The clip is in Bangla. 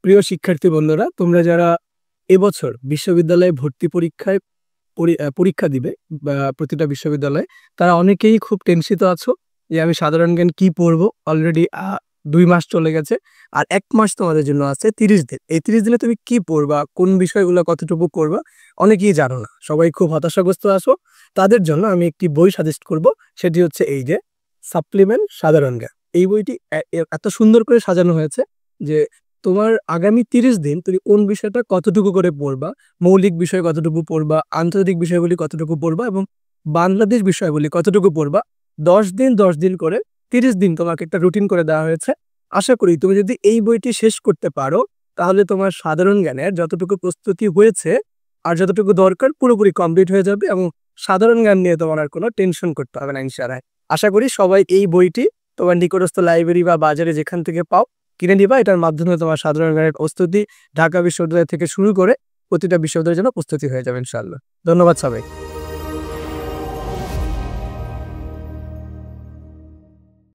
প্রিয় শিক্ষার্থী বন্ধুরা, তোমরা যারা এবছর বিশ্ববিদ্যালয়ে ভর্তি পরীক্ষায় পরীক্ষা দিবে বা প্রতিটা বিশ্ববিদ্যালয়ে, তারা অনেকেই খুব টেনশিত আছো যে আমি সাধারণ জ্ঞান কি পড়বো। অলরেডি 2 মাস চলে গেছে, আর 1 মাস তোমাদের জন্য আছে 30 দিন। এই 30 দিনে তুমি কি পড়বা, কোন বিষয়গুলো কতটুকু পড়বা, অনেকেই জানো না। সবাই খুব হতাশাগ্রস্ত আছো। তাদের জন্য আমি একটি বই সাজেস্ট করব, সেটি হচ্ছে এই যে সাপ্লিমেন্ট সাধারণ জ্ঞান। এই বইটি এত সুন্দর করে সাজানো হয়েছে যে তোমার আগামী 30 দিন তুমি কোন বিষয়টা কতটুকু করে পড়বা, মৌলিক বিষয় কতটুকু পড়বা, আন্তর্জাতিক বিষয়গুলি কতটুকু পড়বা এবং বাংলাদেশ বিষয়গুলি কতটুকু পড়বা, 10 দিন 10 দিন করে 30 দিন তোমাকে একটা রুটিন করে দেওয়া হয়েছে। আশা করি তুমি যদি এই বইটি শেষ করতে পারো, তাহলে তোমার সাধারণ জ্ঞানের যতটুকু প্রস্তুতি হয়েছে আর যতটুকু দরকার পুরোপুরি কমপ্লিট হয়ে যাবে এবং সাধারণ জ্ঞান নিয়ে তোমার আর কোনো টেনশন করতে হবে না ইনশাআল্লাহ। আশা করি সবাই এই বইটি তোমার নিকটস্থ লাইব্রেরি বা বাজারে যেখান থেকে পাও কিনে নিবা। এটার মাধ্যমে তোমার সাধারণ জ্ঞানের প্রস্তুতি ঢাকা বিশ্ববিদ্যালয় থেকে শুরু করে প্রতিটা বিশ্ববিদ্যালয়ের জন্য প্রস্তুতি হয়ে যাবে ইনশাআল্লাহ। ধন্যবাদ সবাই।